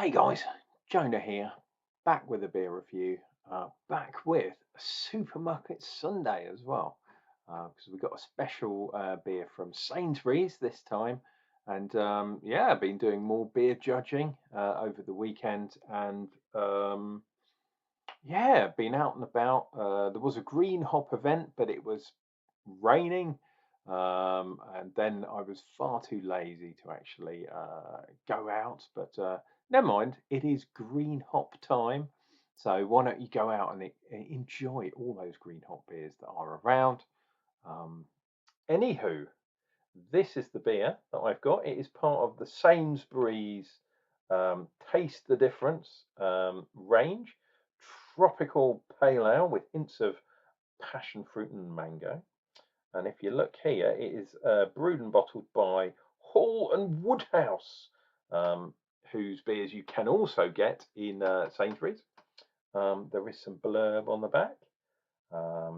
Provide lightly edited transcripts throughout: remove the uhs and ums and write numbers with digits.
Hey guys, Jonah here, back with a beer review, back with a Supermarket Sunday as well, because we've got a special beer from Sainsbury's this time, and yeah, I've been doing more beer judging over the weekend, and yeah, been out and about. There was a green hop event, but it was raining, and then I was far too lazy to actually go out. But never mind, it is green hop time, so why don't you go out and enjoy all those green hop beers that are around? Um, Anywho, this is the beer that I've got. It is part of the Sainsbury's Taste the Difference range. Tropical pale ale with hints of passion fruit and mango. And if you look here, it is brewed and bottled by Hall and Woodhouse, whose beers you can also get in Sainsbury's. There is some blurb on the back.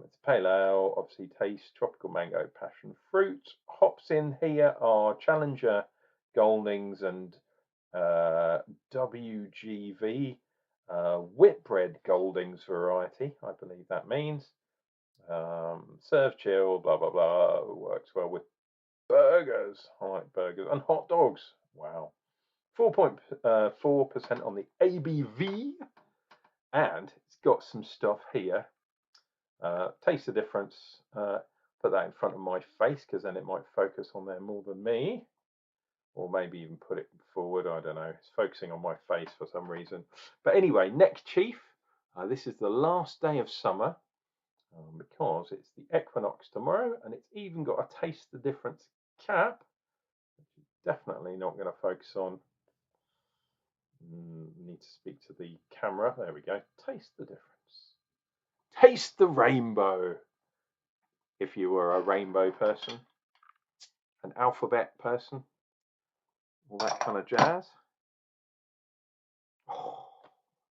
It's pale ale, obviously taste tropical mango, passion fruit. Hops in here are Challenger, Goldings, and WGV, Whitbread Goldings variety, I believe that means. Serve chill, blah blah blah. Works well with burgers. I like burgers and hot dogs. Wow. 4.4% on the ABV, and it's got some stuff here. Taste the difference. Put that in front of my face because then it might focus on there more than me, or maybe even put it forward. I don't know. It's focusing on my face for some reason. But anyway, neck chief. This is the last day of summer. Because it's the equinox tomorrow, and it's even got a taste the difference cap, which is definitely not going to focus on. Need to speak to the camera. There we go. Taste the difference. Taste the rainbow. If you were a rainbow person, an alphabet person, all that kind of jazz.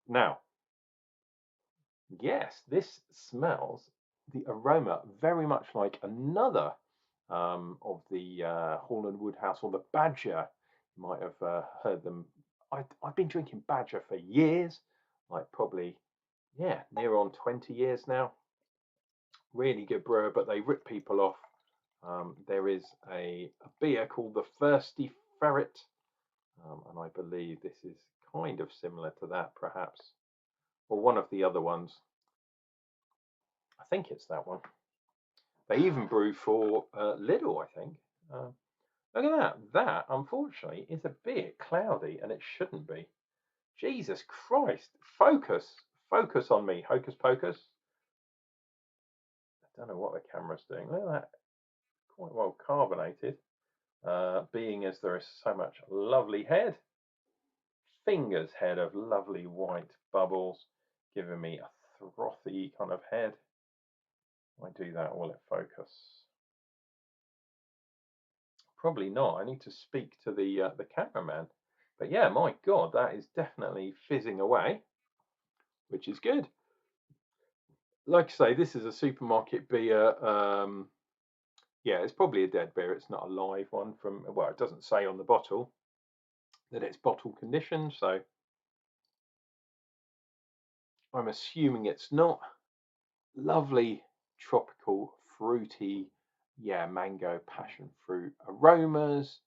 Now, yes, this smells the aroma very much like another of the Hall and Woodhouse, or the Badger. You might have heard them. I've been drinking Badger for years, like probably, yeah, near on 20 years now. Really good brewer, but they rip people off. There is a beer called the Thirsty Ferret, and I believe this is kind of similar to that, perhaps, or one of the other ones. I think it's that one. They even brew for Lidl, I think. Look at that. That, unfortunately, is a bit cloudy, and it shouldn't be. Jesus Christ. Focus. Focus on me. Hocus pocus. I don't know what the camera's doing. Look at that. Quite well carbonated. Being as there is so much lovely head. Finger's head of lovely white bubbles, giving me a frothy kind of head. I do that, will it focus? Probably not. I need to speak to the cameraman. But yeah, my God, that is definitely fizzing away, which is good. Like I say, this is a supermarket beer. Yeah, it's probably a dead beer. It's not a live one from, well, it doesn't say on the bottle that it's bottle conditioned, so I'm assuming it's not. Lovely tropical, fruity, yeah, mango, passion fruit aromas.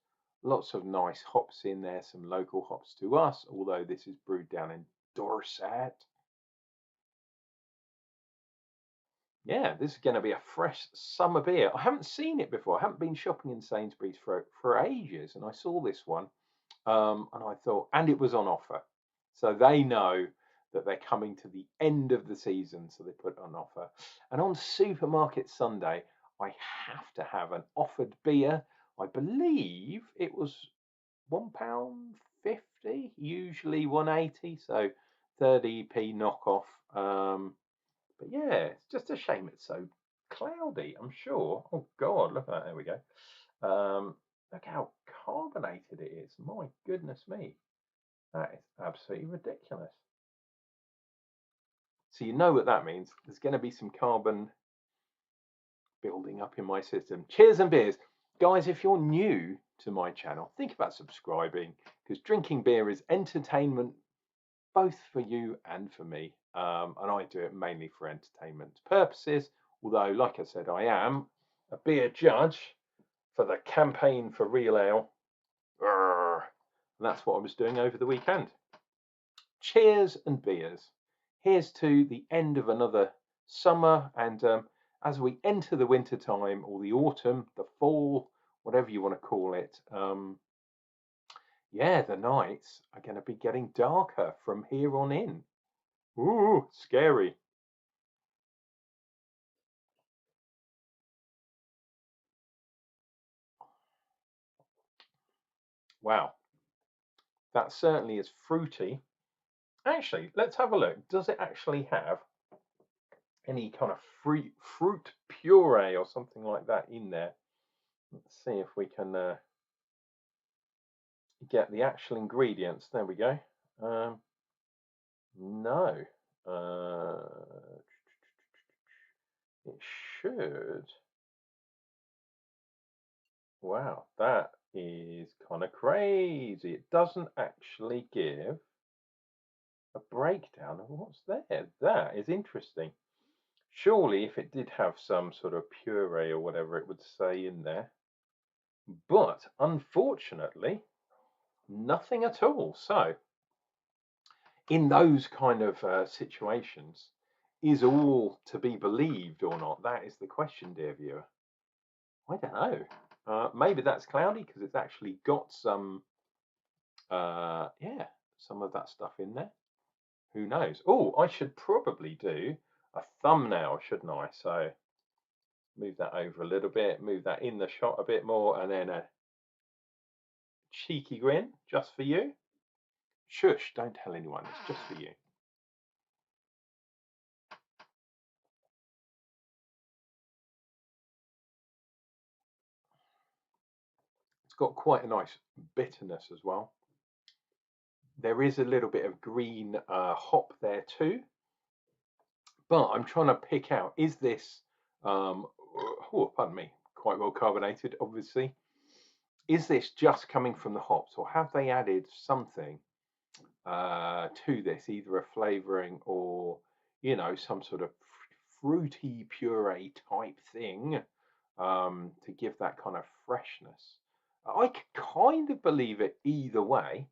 Lots of nice hops in there, some local hops to us, although this is brewed down in Dorset. Yeah, this is going to be a fresh summer beer. I haven't seen it before. I haven't been shopping in Sainsbury's for ages, and I saw this one, and I thought, and it was on offer, so they know that they're coming to the end of the season, so they put it on offer. And on Supermarket Sunday, I have to have an offered beer. I believe it was £1.50, usually 1.80, so 30p knockoff. But yeah, it's just a shame it's so cloudy, I'm sure. Oh God, look at that. There we go. Look how carbonated it is. My goodness me. That is absolutely ridiculous. So you know what that means. There's going to be some carbon building up in my system. Cheers and beers. Guys, if you're new to my channel, think about subscribing, because drinking beer is entertainment both for you and for me. And I do it mainly for entertainment purposes, although, like I said, I am a beer judge for the campaign for Real Ale. And that's what I was doing over the weekend. Cheers and beers. Here's to the end of another summer, and as we enter the winter time, or the autumn, the fall, whatever you want to call it, yeah, the nights are going to be getting darker from here on in. Ooh, scary. Wow, that certainly is fruity. Actually, let's have a look. Does it actually have any kind of fruit puree or something like that in there? Let's see if we can get the actual ingredients. There we go. No. It should. Wow, that is kind of crazy. It doesn't actually give a breakdown of what's there. That is interesting. Surely, if it did have some sort of puree or whatever, it would say in there. But unfortunately, nothing at all. So, in those kind of situations, is all to be believed or not? That is the question, dear viewer. I don't know. Maybe that's cloudy because it's actually got some, yeah, some of that stuff in there. Who knows? Oh, I should probably do a thumbnail, shouldn't I? So move that over a little bit, move that in the shot a bit more, and then a cheeky grin just for you. Shush, don't tell anyone, it's just for you. It's got quite a nice bitterness as well. There is a little bit of green hop there too, but I'm trying to pick out, is this, oh, pardon me, quite well carbonated, obviously. Is this just coming from the hops, or have they added something to this, either a flavoring or, you know, some sort of fruity puree type thing to give that kind of freshness? I kind of believe it either way,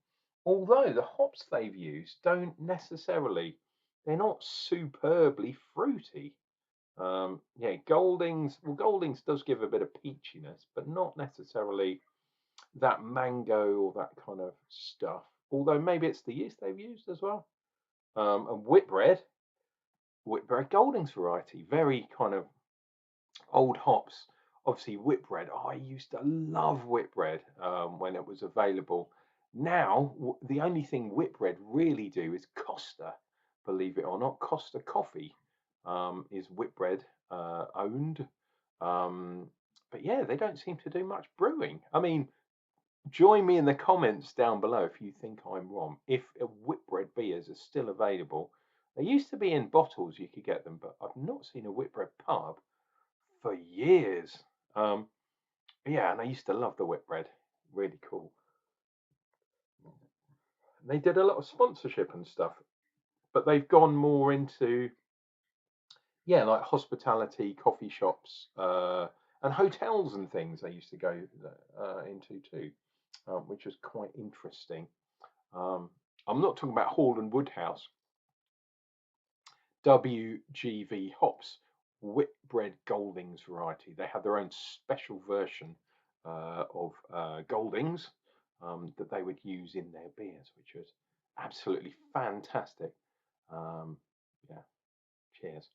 although the hops they've used don't necessarily, they're not superbly fruity. Yeah, Goldings, well, Goldings does give a bit of peachiness, but not necessarily that mango or that kind of stuff. Although maybe it's the yeast they've used as well. And Whitbread Goldings variety, very kind of old hops. Obviously, Whitbread. Oh, I used to love Whitbread when it was available. Now, the only thing Whitbread really do is Costa, believe it or not. Costa Coffee is Whitbread owned. But yeah, they don't seem to do much brewing. I mean, join me in the comments down below if you think I'm wrong. If Whitbread beers are still available, they used to be in bottles, you could get them, but I've not seen a Whitbread pub for years. Yeah, and I used to love the Whitbread. Really cool. They did a lot of sponsorship and stuff, but they've gone more into, yeah, like hospitality, coffee shops, and hotels and things. They used to go into too, which was quite interesting. Um, I'm not talking about Hall and Woodhouse. WGV hops, Whitbread Goldings variety. They had their own special version of Goldings that they would use in their beers, which was absolutely fantastic. Yeah, cheers.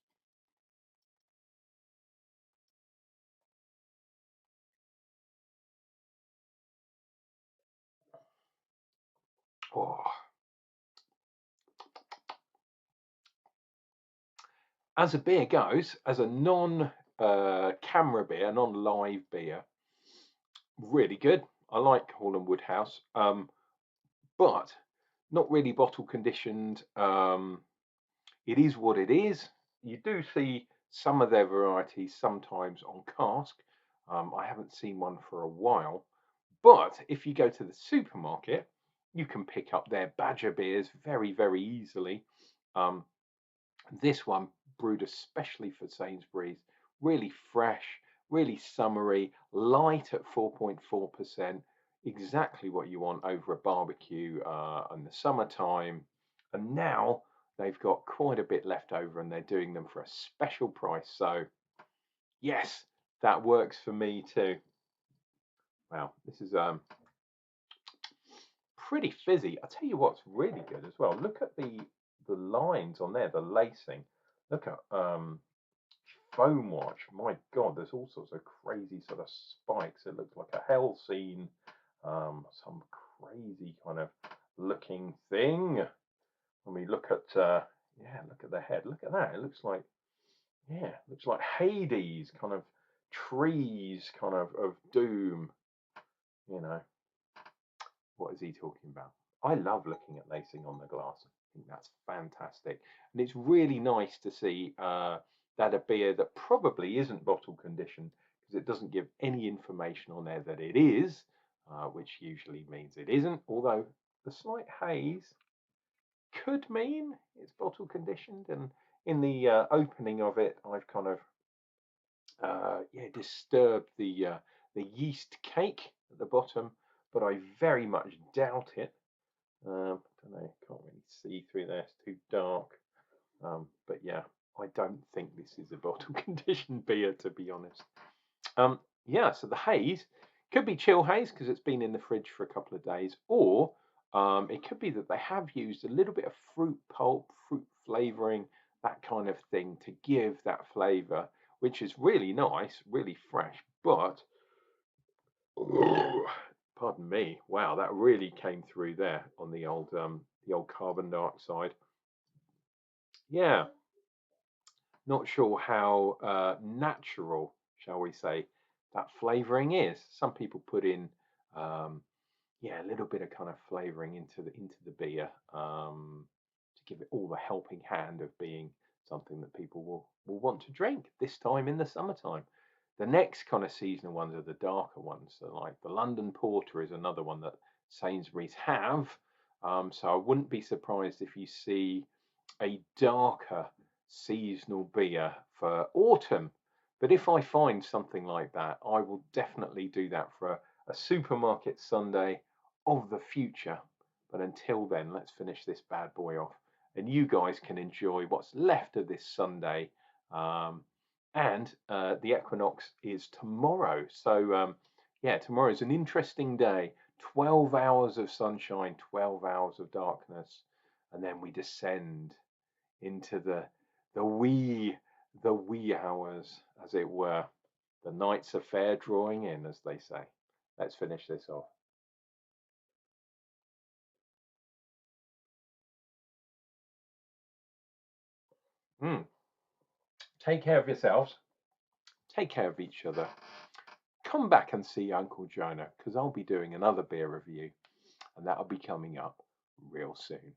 Oh. As a beer goes, as a non-camera beer, non-live beer, really good. I like Hall and Woodhouse, but not really bottle conditioned. It is what it is. You do see some of their varieties sometimes on cask. I haven't seen one for a while, But if you go to the supermarket, you can pick up their Badger beers very, very easily. Um, this one brewed especially for Sainsbury's, really fresh, really summery, light at 4.4%, exactly what you want over a barbecue in the summertime. And now they've got quite a bit left over and they're doing them for a special price. So yes, that works for me too. Wow, this is pretty fizzy. I'll tell you what's really good as well. Look at the lines on there, the lacing. Look at foam watch. My God, there's all sorts of crazy sort of spikes. It looks like a hell scene. Some crazy kind of looking thing. When we look at yeah, look at the head. Look at that. It looks like, yeah, looks like Hades, kind of trees, kind of doom. You know, what is he talking about? I love looking at lacing on the glass. I think that's fantastic. And it's really nice to see that a beer that probably isn't bottle conditioned, because it doesn't give any information on there that it is, which usually means it isn't, although the slight haze could mean it's bottle conditioned. And in the opening of it, I've kind of yeah, disturbed the yeast cake at the bottom, but I very much doubt it. I don't know, can't really see through there, it's too dark. But yeah, I don't think this is a bottle conditioned beer, to be honest. Yeah, so the haze could be chill haze because it's been in the fridge for a couple of days, or it could be that they have used a little bit of fruit pulp, fruit flavoring, that kind of thing to give that flavor, which is really nice, really fresh. But oh, pardon me, wow, that really came through there on the old carbon dioxide. Yeah, not sure how natural, shall we say, that flavoring is. Some people put in, yeah, a little bit of kind of flavoring into the beer to give it all the helping hand of being something that people will want to drink this time in the summertime. The next kind of seasonal ones are the darker ones. So like the London Porter is another one that Sainsbury's have. So I wouldn't be surprised if you see a darker seasonal beer for autumn. But if I find something like that, I will definitely do that for a supermarket Sunday of the future. But until then, let's finish this bad boy off. And you guys can enjoy what's left of this Sunday. And the equinox is tomorrow. So, yeah, tomorrow is an interesting day. 12 hours of sunshine, 12 hours of darkness. And then we descend into the wee the wee hours, as it were. The nights are fair drawing in, as they say. Let's finish this off. Mm. Take care of yourselves. Take care of each other. Come back and see Unclejona because I'll be doing another beer review, and that'll be coming up real soon.